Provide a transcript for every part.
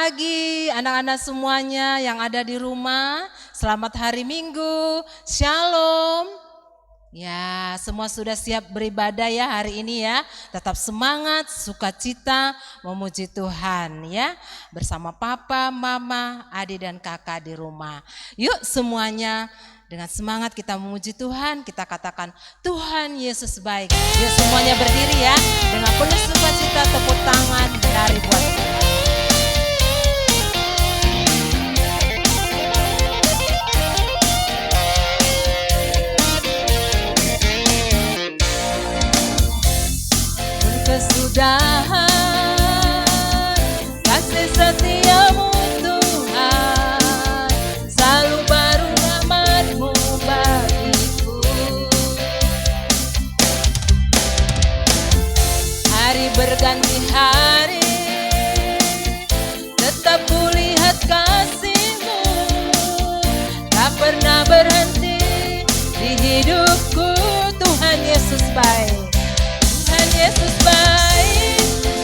pagi anak-anak semuanya yang ada di rumah. Selamat hari Minggu. Shalom. Ya, semua sudah siap beribadah ya hari ini ya. Tetap semangat, sukacita, memuji Tuhan ya. Bersama papa, mama, adik dan kakak di rumah. Yuk semuanya dengan semangat kita memuji Tuhan. Kita katakan Tuhan Yesus baik. Yuk semuanya berdiri ya. Dengan penuh sukacita tepuk tangan dari buat Tuhan. Kesudahan kasih setiamu Tuhan, selalu baru rahmat-Mu bagiku. Hari berganti hari, tetap kulihat kasih-Mu, tak pernah berhenti di hidupku. Tuhan Yesus baik. Tuhan Yesus baik,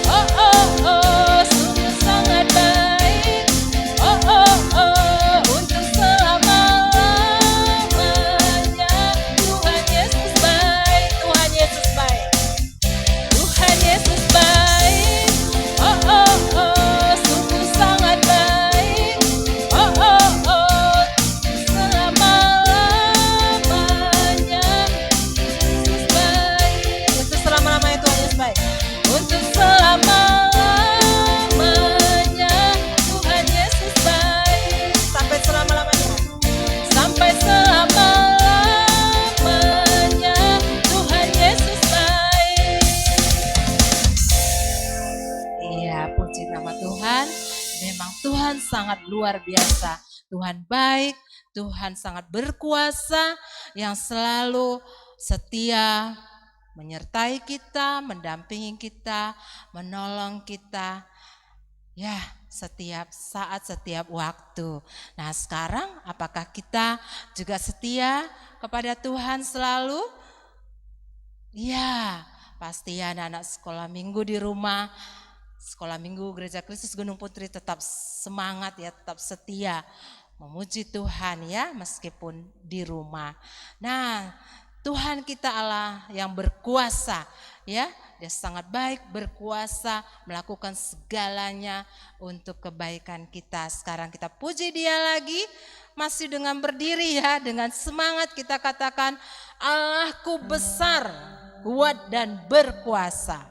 oh oh oh, sungguh sangat baik, oh oh oh, untuk selama-lamanya. Tuhan Yesus baik, Tuhan Yesus baik, Tuhan Yesus baik, oh oh oh, sungguh sangat baik, oh oh oh, selama-lamanya. Yesus baik, untuk selama-lamanya Tuhan Yesus baik, untuk selama-lamanya Tuhan Yesus baik, sampai selama-lamanya, sampai selama-lamanya Tuhan Yesus baik. Iya, puji nama Tuhan. Memang Tuhan sangat luar biasa. Tuhan baik, Tuhan sangat berkuasa, yang selalu setia menyertai kita, mendampingi kita, menolong kita. Ya, setiap saat, setiap waktu. Nah, sekarang apakah kita juga setia kepada Tuhan selalu? Ya, pasti ya anak-anak sekolah minggu di rumah, sekolah minggu Gereja Kristus Gunung Putri tetap semangat ya, tetap setia memuji Tuhan ya, meskipun di rumah. Nah, Tuhan kita Allah yang berkuasa ya, Dia sangat baik, berkuasa, melakukan segalanya untuk kebaikan kita. Sekarang kita puji Dia lagi, masih dengan berdiri ya, dengan semangat kita katakan Allahku besar, kuat dan berkuasa.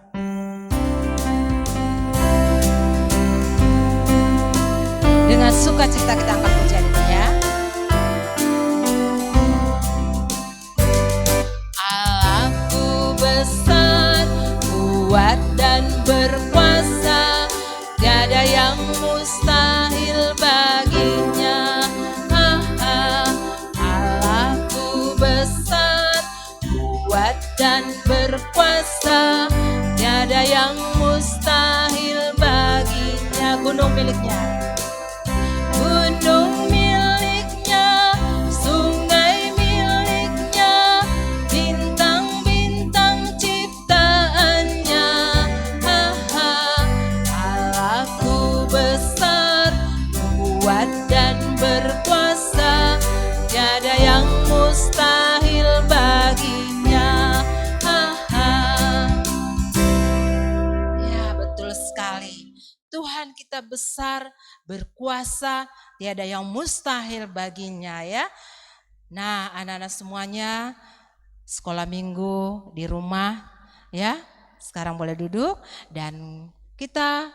Dengan sukacita kita angkat pujian ini ya. Allahku besar, kuat dan berkuasa, tiada yang mustahil baginya. Allahku besar, kuat dan berkuasa, tiada yang mustahil baginya. Gunung miliknya, gunung miliknya, sungai miliknya, bintang-bintang ciptaannya. Allahku besar, kuat dan berkuasa, tiada yang mustahil baginya. Ya, betul sekali. Tuhan kita besar, berkuasa, tiada yang mustahil baginya ya. Nah, anak-anak semuanya sekolah minggu di rumah ya. Sekarang boleh duduk dan kita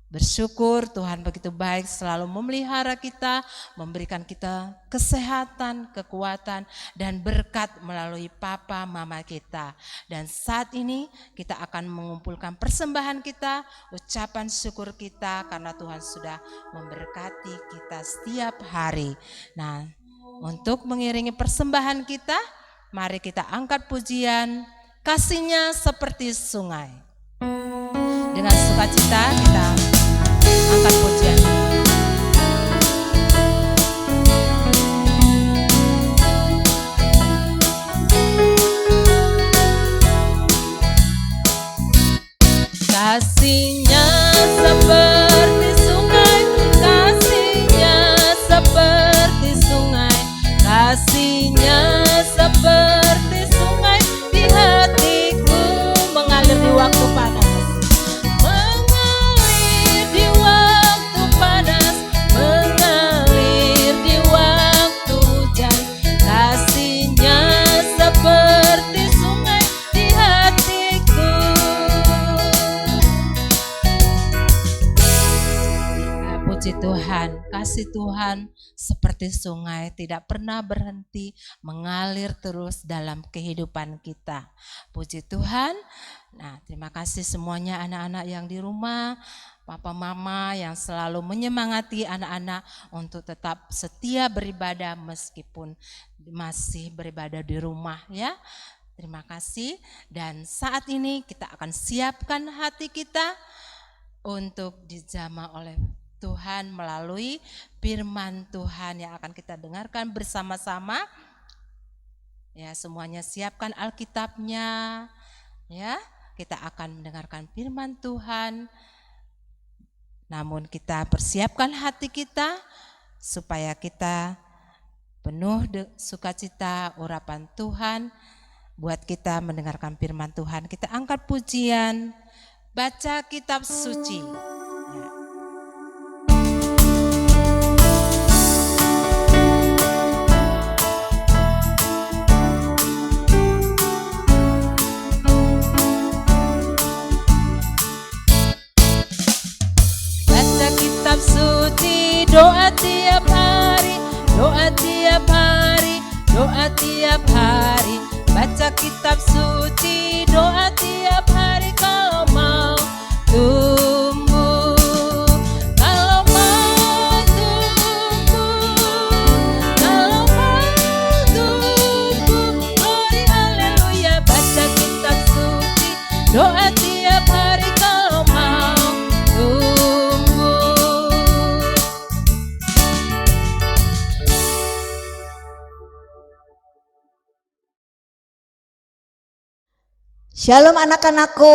bersyukur Tuhan begitu baik, selalu memelihara kita, memberikan kita kesehatan, kekuatan, dan berkat melalui papa mama kita. Dan saat ini kita akan mengumpulkan persembahan kita, ucapan syukur kita karena Tuhan sudah memberkati kita setiap hari. Nah, untuk mengiringi persembahan kita, mari kita angkat pujian, kasihnya seperti sungai. Dengan sukacita kita angkat pujian. Kasihnya seperti sungai. kasih Tuhan seperti sungai tidak pernah berhenti mengalir terus dalam kehidupan kita. Puji Tuhan. Nah, terima kasih semuanya anak-anak yang di rumah, papa mama yang selalu menyemangati anak-anak untuk tetap setia beribadah meskipun masih beribadah di rumah ya. Terima kasih, dan saat ini kita akan siapkan hati kita untuk dijamah oleh Tuhan melalui firman Tuhan yang akan kita dengarkan bersama-sama. Ya, semuanya siapkan Alkitabnya. Ya, kita akan mendengarkan firman Tuhan. Namun kita persiapkan hati kita supaya kita penuh sukacita urapan Tuhan buat kita mendengarkan firman Tuhan. Kita angkat pujian, baca kitab suci. Ya. Baca kitab suci, doa tiap hari, doa tiap hari, doa tiap hari. Baca kitab suci, doa tiap hari kalau mau tumbuh. Kalau mau tumbuh, kalau mau tumbuh. Glory haleluya. Baca kitab suci, doa tiap hari kalau mau tumbuh. Shalom anak-anakku,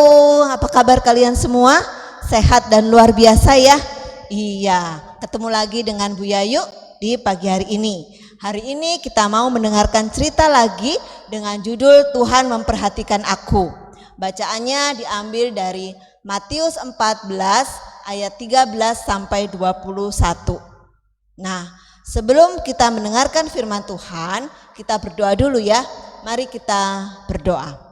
apa kabar kalian semua? Sehat dan luar biasa ya? Iya, ketemu lagi dengan Bu Yayu di pagi hari ini. Hari ini kita mau mendengarkan cerita lagi dengan judul Tuhan Memperhatikan Aku. Bacaannya diambil dari Matius 14 ayat 13 sampai 21. Nah, sebelum kita mendengarkan firman Tuhan, kita berdoa dulu ya. Mari kita berdoa.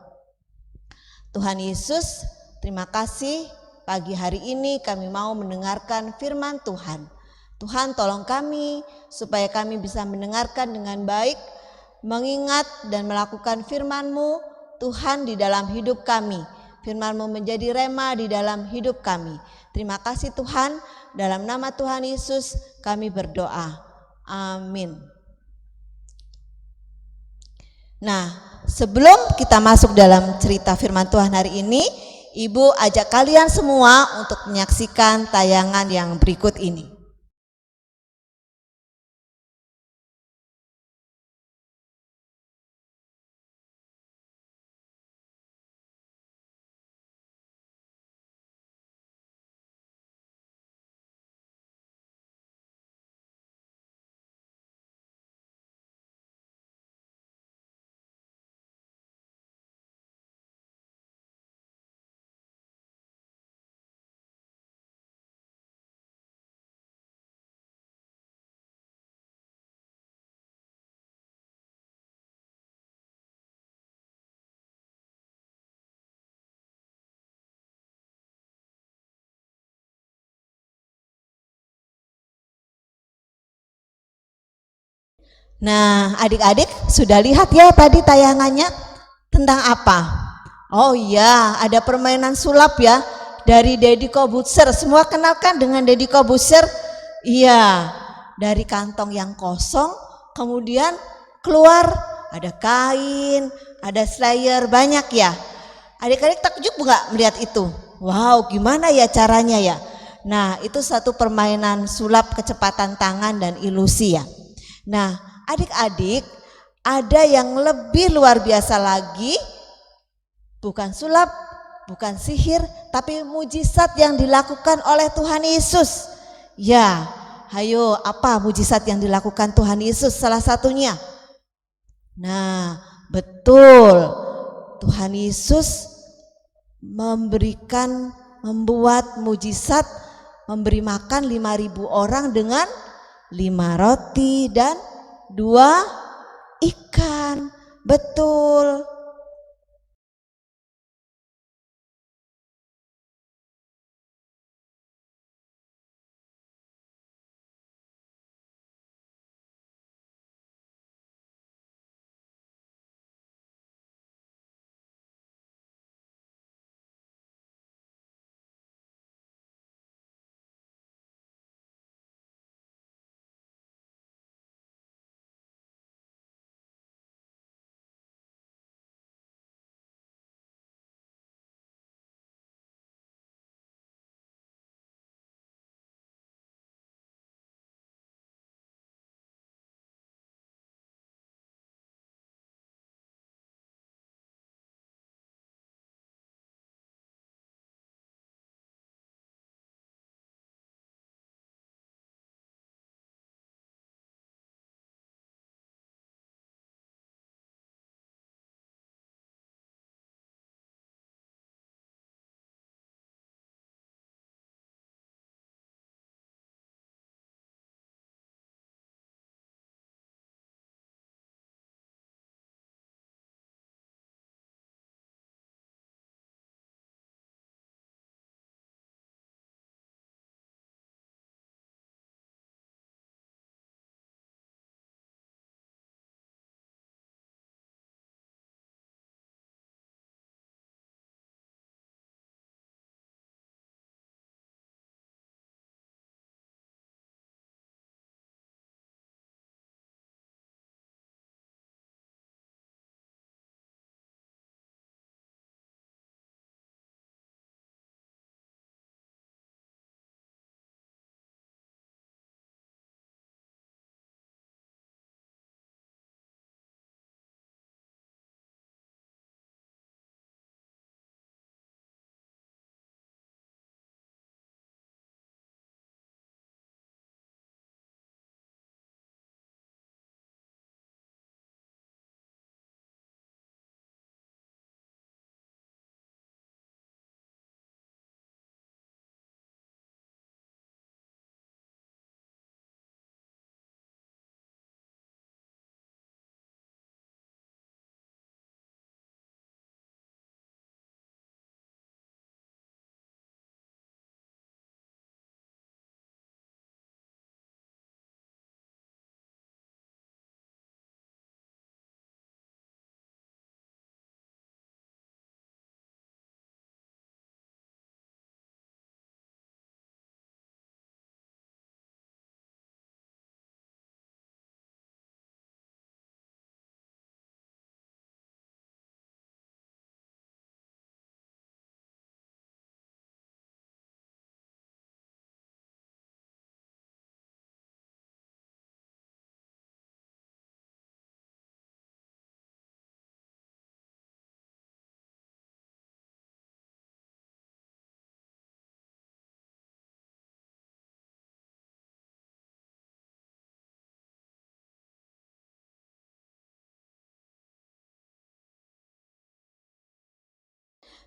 Tuhan Yesus, terima kasih pagi hari ini kami mau mendengarkan firman Tuhan. Tuhan tolong kami supaya kami bisa mendengarkan dengan baik, mengingat dan melakukan firman-Mu Tuhan di dalam hidup kami. Firman-Mu menjadi rema di dalam hidup kami. Terima kasih Tuhan, dalam nama Tuhan Yesus kami berdoa. Amin. Nah, sebelum kita masuk dalam cerita firman Tuhan hari ini, Ibu ajak kalian semua untuk menyaksikan tayangan yang berikut ini. Nah, adik-adik sudah lihat ya tadi tayangannya tentang apa? Oh iya, ada permainan sulap ya dari Deddy Corbuzier. Semua kenalkan dengan Deddy Corbuzier? Iya, dari kantong yang kosong kemudian keluar ada kain, ada slayer, banyak ya. Adik-adik takjub nggak melihat itu? Wow, gimana ya caranya ya? Nah, itu satu permainan sulap kecepatan tangan dan ilusi ya. Nah, adik-adik, ada yang lebih luar biasa lagi, bukan sulap, bukan sihir, tapi mujizat yang dilakukan oleh Tuhan Yesus. Ya, ayo apa mujizat yang dilakukan Tuhan Yesus salah satunya? Nah, betul, Tuhan Yesus membuat mujizat, memberi makan 5.000 orang dengan 5 roti dan 2 ikan. Betul.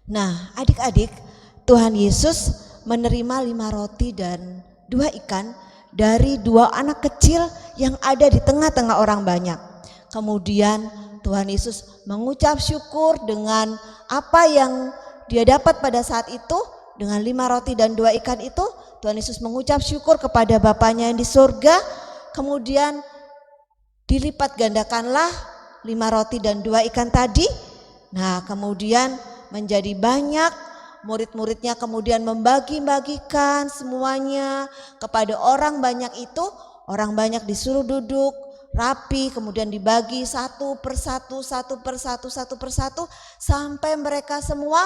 Nah, adik-adik, Tuhan Yesus menerima 5 roti dan 2 ikan dari 2 anak kecil yang ada di tengah-tengah orang banyak. Kemudian Tuhan Yesus mengucap syukur dengan apa yang dia dapat pada saat itu. Dengan 5 roti dan 2 ikan itu, Tuhan Yesus mengucap syukur kepada Bapanya yang di surga. Kemudian dilipat gandakanlah 5 roti dan 2 ikan tadi. Nah, kemudian menjadi banyak, murid-muridnya kemudian membagi-bagikan semuanya kepada orang banyak itu. Orang banyak disuruh duduk rapi, kemudian dibagi satu persatu sampai mereka semua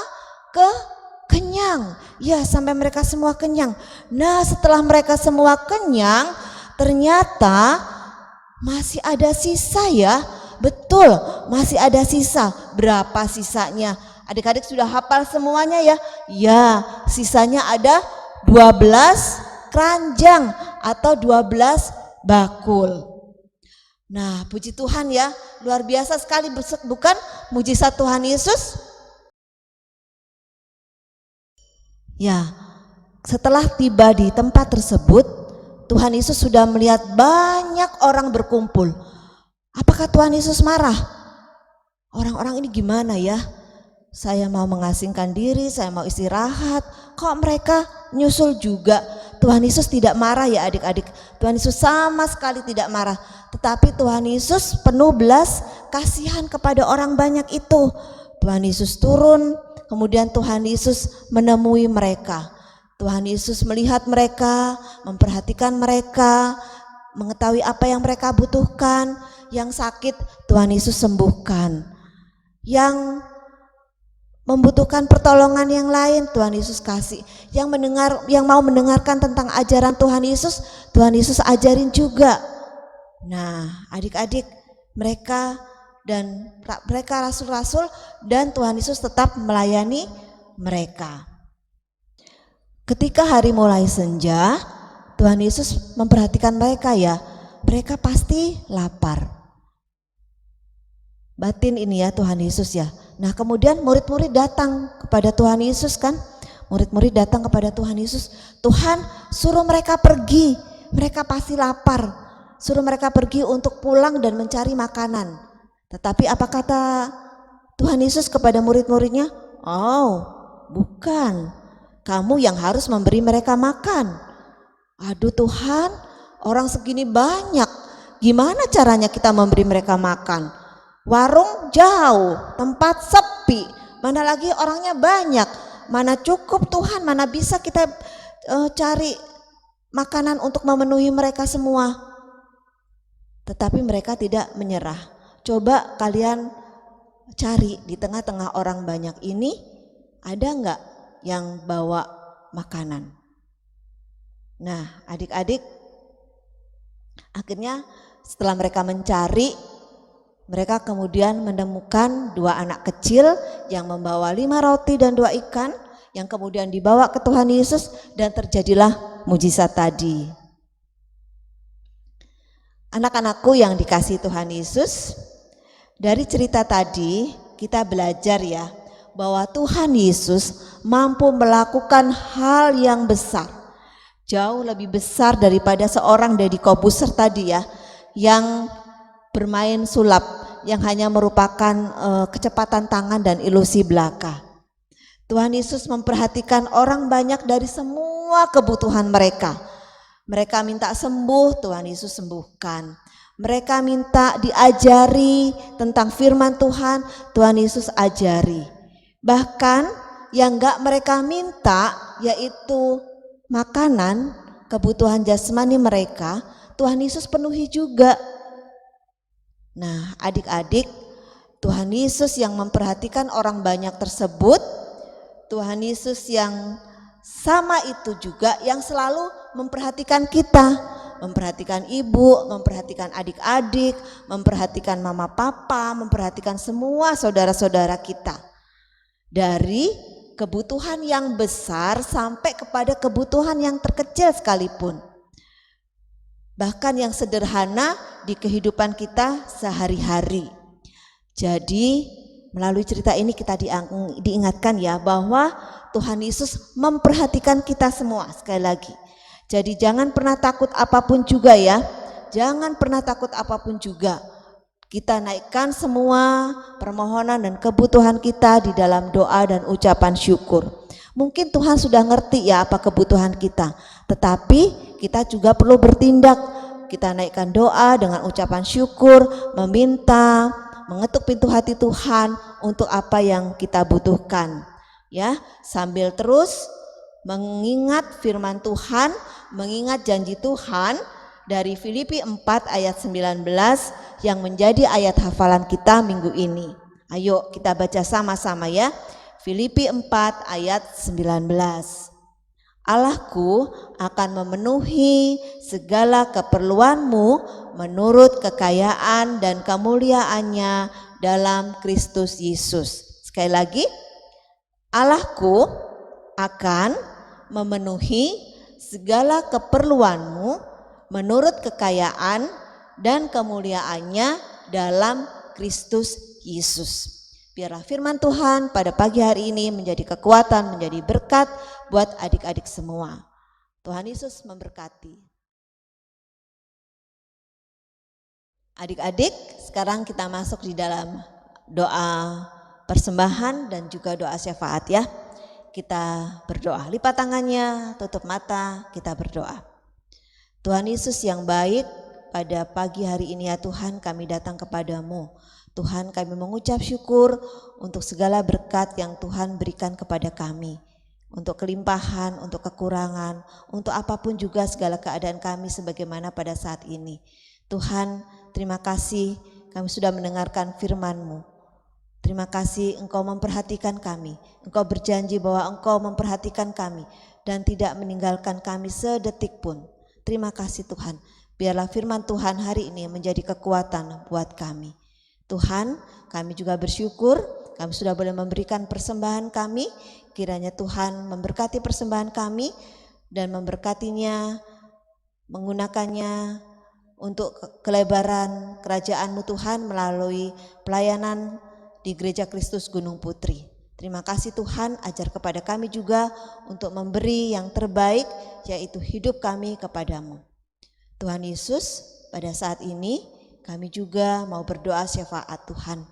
kenyang. Ya, sampai mereka semua kenyang. Nah, setelah mereka semua kenyang, ternyata masih ada sisa ya. Betul, masih ada sisa. Berapa sisanya? Adik-adik sudah hafal semuanya ya? Ya, sisanya ada 12 keranjang atau 12 bakul. Nah, puji Tuhan ya, luar biasa sekali, bukan mujizat Tuhan Yesus? Ya, setelah tiba di tempat tersebut, Tuhan Yesus sudah melihat banyak orang berkumpul. Apakah Tuhan Yesus marah? Orang-orang ini gimana ya? Saya mau mengasingkan diri, saya mau istirahat, kok mereka nyusul juga? Tuhan Yesus tidak marah ya adik-adik. Tuhan Yesus sama sekali tidak marah. Tetapi Tuhan Yesus penuh belas kasihan kepada orang banyak itu. Tuhan Yesus turun, kemudian Tuhan Yesus menemui mereka. Tuhan Yesus melihat mereka, memperhatikan mereka, mengetahui apa yang mereka butuhkan. Yang sakit Tuhan Yesus sembuhkan. Yang membutuhkan pertolongan yang lain Tuhan Yesus kasih. Yang mau mendengarkan tentang ajaran Tuhan Yesus ajarin juga. Nah, adik-adik, mereka rasul-rasul dan Tuhan Yesus tetap melayani mereka. Ketika hari mulai senja, Tuhan Yesus memperhatikan mereka ya. Mereka pasti lapar. Batin ini ya Tuhan Yesus ya. Nah, kemudian murid-murid datang kepada Tuhan Yesus kan. Murid-murid datang kepada Tuhan Yesus. Tuhan, suruh mereka pergi. Mereka pasti lapar. Suruh mereka pergi untuk pulang dan mencari makanan. Tetapi apa kata Tuhan Yesus kepada murid-muridnya? Oh, bukan. Kamu yang harus memberi mereka makan. Aduh Tuhan, orang segini banyak. Gimana caranya kita memberi mereka makan? Warung jauh, tempat sepi, mana lagi orangnya banyak, mana cukup Tuhan, mana bisa kita cari makanan untuk memenuhi mereka semua. Tetapi mereka tidak menyerah. Coba kalian cari di tengah-tengah orang banyak ini, ada enggak yang bawa makanan? Nah, adik-adik, akhirnya setelah mereka mencari, mereka kemudian menemukan 2 anak kecil yang membawa 5 roti dan 2 ikan yang kemudian dibawa ke Tuhan Yesus dan terjadilah mujizat tadi. Anak-anakku yang dikasihi Tuhan Yesus, dari cerita tadi kita belajar ya bahwa Tuhan Yesus mampu melakukan hal yang besar, jauh lebih besar daripada seorang Deddy Corbuzier tadi ya, yang bermain sulap, yang hanya merupakan kecepatan tangan dan ilusi belaka. Tuhan Yesus memperhatikan orang banyak dari semua kebutuhan mereka. Mereka minta sembuh, Tuhan Yesus sembuhkan. Mereka minta diajari tentang firman Tuhan, Tuhan Yesus ajari. Bahkan yang enggak mereka minta, yaitu makanan, kebutuhan jasmani mereka, Tuhan Yesus penuhi juga. Nah, adik-adik, Tuhan Yesus yang memperhatikan orang banyak tersebut, Tuhan Yesus yang sama itu juga yang selalu memperhatikan kita, memperhatikan ibu, memperhatikan adik-adik, memperhatikan mama papa, memperhatikan semua saudara-saudara kita. Dari kebutuhan yang besar sampai kepada kebutuhan yang terkecil sekalipun. Bahkan yang sederhana di kehidupan kita sehari-hari. Jadi melalui cerita ini kita diingatkan ya bahwa Tuhan Yesus memperhatikan kita semua sekali lagi. Jadi jangan pernah takut apapun juga ya. Jangan pernah takut apapun juga. Kita naikkan semua permohonan dan kebutuhan kita di dalam doa dan ucapan syukur. Mungkin Tuhan sudah ngerti ya apa kebutuhan kita, tetapi kita juga perlu bertindak. Kita naikkan doa dengan ucapan syukur, meminta, mengetuk pintu hati Tuhan untuk apa yang kita butuhkan. Ya, sambil terus mengingat firman Tuhan, mengingat janji Tuhan dari Filipi 4 ayat 19 yang menjadi ayat hafalan kita minggu ini. Ayo kita baca sama-sama ya. Filipi 4 ayat 19. Allahku akan memenuhi segala keperluanmu menurut kekayaan dan kemuliaannya dalam Kristus Yesus. Sekali lagi, Allahku akan memenuhi segala keperluanmu menurut kekayaan dan kemuliaannya dalam Kristus Yesus. Biarlah firman Tuhan pada pagi hari ini menjadi kekuatan, menjadi berkat buat adik-adik semua. Tuhan Yesus memberkati. Adik-adik, sekarang kita masuk di dalam doa persembahan dan juga doa syafaat ya. Kita berdoa, lipat tangannya, tutup mata, kita berdoa. Tuhan Yesus yang baik, pada pagi hari ini ya Tuhan kami datang kepadamu. Tuhan kami mengucap syukur untuk segala berkat yang Tuhan berikan kepada kami. Untuk kelimpahan, untuk kekurangan, untuk apapun juga segala keadaan kami sebagaimana pada saat ini. Tuhan terima kasih kami sudah mendengarkan firman-Mu. Terima kasih Engkau memperhatikan kami. Engkau berjanji bahwa Engkau memperhatikan kami dan tidak meninggalkan kami sedetik pun. Terima kasih Tuhan, biarlah firman Tuhan hari ini menjadi kekuatan buat kami. Tuhan, kami juga bersyukur kami sudah boleh memberikan persembahan kami. Kiranya Tuhan memberkati persembahan kami dan memberkatinya, menggunakannya untuk kelebaran kerajaan-Mu Tuhan melalui pelayanan di Gereja Kristus Gunung Putri. Terima kasih Tuhan, ajar kepada kami juga untuk memberi yang terbaik, yaitu hidup kami kepadamu. Tuhan Yesus, pada saat ini kami juga mau berdoa syafaat Tuhan.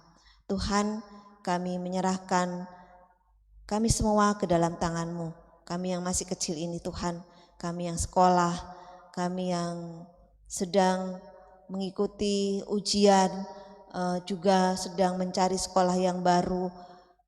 Tuhan, kami menyerahkan kami semua ke dalam tangan-Mu. Kami yang masih kecil ini Tuhan, kami yang sekolah, kami yang sedang mengikuti ujian, juga sedang mencari sekolah yang baru.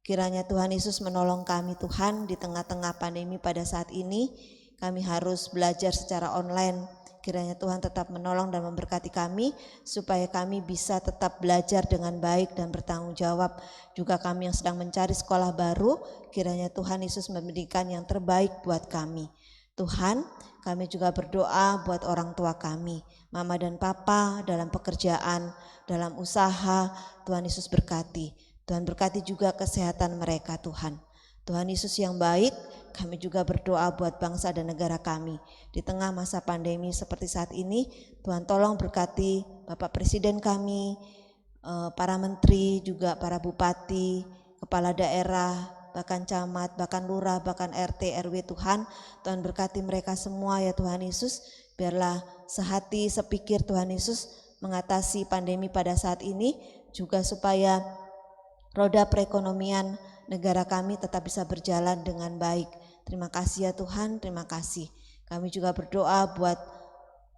Kiranya Tuhan Yesus menolong kami Tuhan di tengah-tengah pandemi pada saat ini. Kami harus belajar secara online. Kiranya Tuhan tetap menolong dan memberkati kami supaya kami bisa tetap belajar dengan baik dan bertanggung jawab. Juga kami yang sedang mencari sekolah baru, kiranya Tuhan Yesus memberikan yang terbaik buat kami. Tuhan, kami juga berdoa buat orang tua kami, mama dan papa dalam pekerjaan, dalam usaha. Tuhan Yesus berkati. Tuhan berkati juga kesehatan mereka Tuhan. Tuhan Yesus yang baik, kami juga berdoa buat bangsa dan negara kami. Di tengah masa pandemi seperti saat ini, Tuhan tolong berkati Bapak Presiden kami, para menteri, juga para bupati, kepala daerah, bahkan camat, bahkan lurah, bahkan RT, RW Tuhan. Tuhan berkati mereka semua ya Tuhan Yesus. Biarlah sehati, sepikir Tuhan Yesus mengatasi pandemi pada saat ini, juga supaya roda perekonomian negara kami tetap bisa berjalan dengan baik. Terima kasih ya Tuhan, terima kasih. Kami juga berdoa buat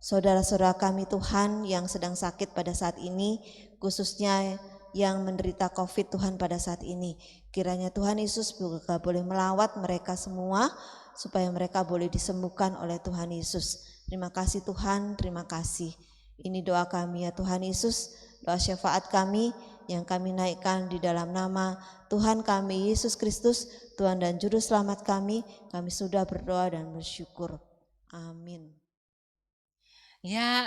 saudara-saudara kami Tuhan yang sedang sakit pada saat ini, khususnya yang menderita COVID Tuhan pada saat ini. Kiranya Tuhan Yesus juga boleh melawat mereka semua supaya mereka boleh disembuhkan oleh Tuhan Yesus. Terima kasih Tuhan, terima kasih. Ini doa kami ya Tuhan Yesus, doa syafaat kami yang kami naikkan di dalam nama Tuhan kami Yesus Kristus, Tuhan dan Juru Selamat kami sudah berdoa dan bersyukur. Amin. Ya,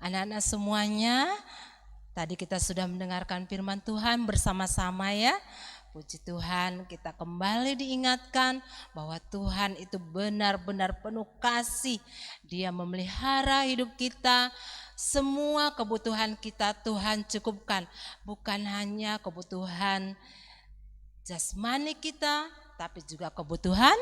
anak-anak semuanya, tadi kita sudah mendengarkan firman Tuhan bersama-sama ya. Puji Tuhan, kita kembali diingatkan bahwa Tuhan itu benar-benar penuh kasih. Dia memelihara hidup kita semua kebutuhan kita Tuhan cukupkan. Bukan hanya kebutuhan jasmani kita, tapi juga kebutuhan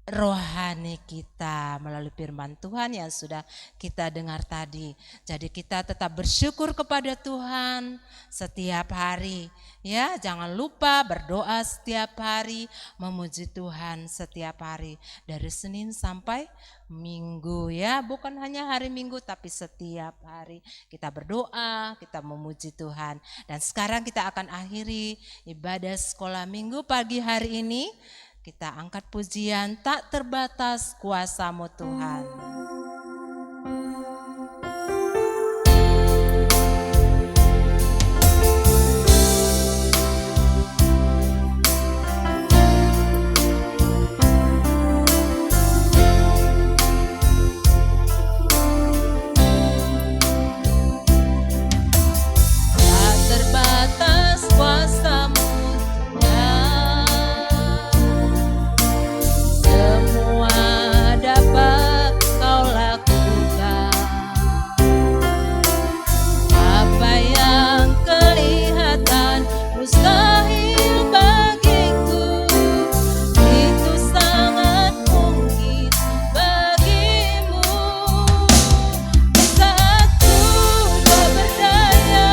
rohani kita melalui firman Tuhan yang sudah kita dengar tadi. Jadi kita tetap bersyukur kepada Tuhan setiap hari. Ya, jangan lupa berdoa setiap hari, memuji Tuhan setiap hari dari Senin sampai Minggu ya. Bukan hanya hari Minggu tapi setiap hari kita berdoa, kita memuji Tuhan. Dan sekarang kita akan akhiri ibadah sekolah Minggu pagi hari ini. Kita angkat pujian tak terbatas kuasa-Mu Tuhan. Tak terbatas kuasa-Mu dapat Kau lakukan. Apa yang kelihatan mustahil bagiku, itu sangat mungkin bagimu. Di saat ku tak berdaya,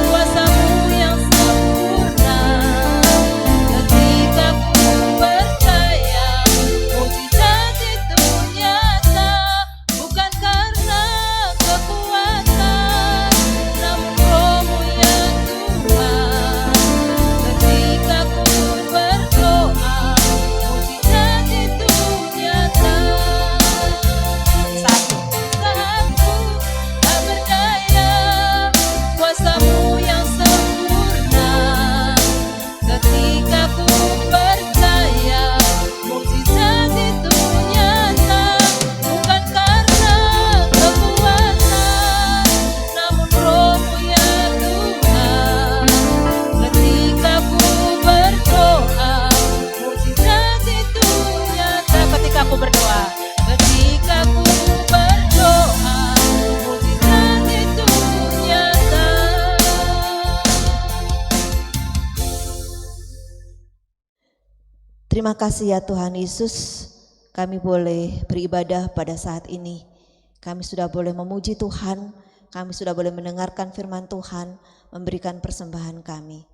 kuasa-Mu yang sempurna. Ketika ku percaya mujizat itu nyata, bukan karena kekuatan, namun Roh-Mu ya Tuhan. Ketika ku berdoa, mujizat itu nyata. Satu, saat ku tak berdaya, kuasa-Mu yang sempurna. Ketika ku percaya, mujizat itu nyata, bukan karena kekuatan, namun Roh-Mu ya Tuhan. Ketika ku berdoa, mujizat itu nyata. Ketika ku berdoa, ketika ku berdoa, mujizat itu nyata. Terima kasih ya Tuhan Yesus, kami boleh beribadah pada saat ini. Kami sudah boleh memuji Tuhan, kami sudah boleh mendengarkan firman Tuhan, memberikan persembahan kami.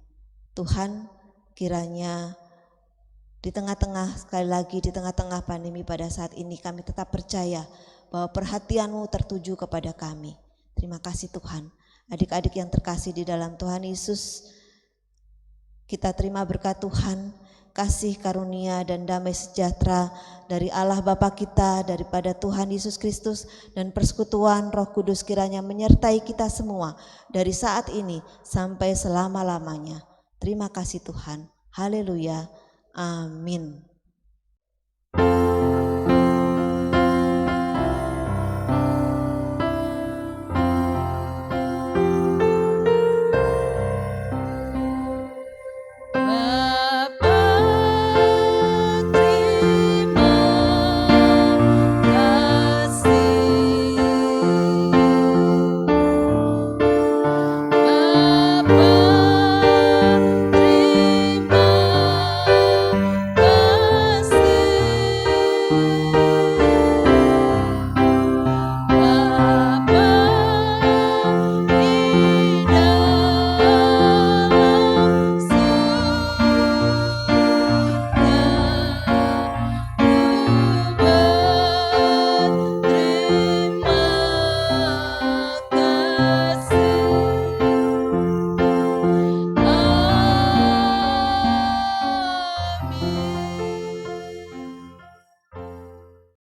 Tuhan, kiranya di tengah-tengah, sekali lagi di tengah-tengah pandemi pada saat ini, kami tetap percaya bahwa perhatian-Mu tertuju kepada kami. Terima kasih Tuhan. Adik-adik yang terkasih di dalam Tuhan Yesus, kita terima berkat Tuhan, kasih karunia dan damai sejahtera dari Allah Bapa kita, daripada Tuhan Yesus Kristus, dan persekutuan Roh Kudus kiranya menyertai kita semua dari saat ini sampai selama-lamanya. Terima kasih Tuhan. Haleluya. Amin.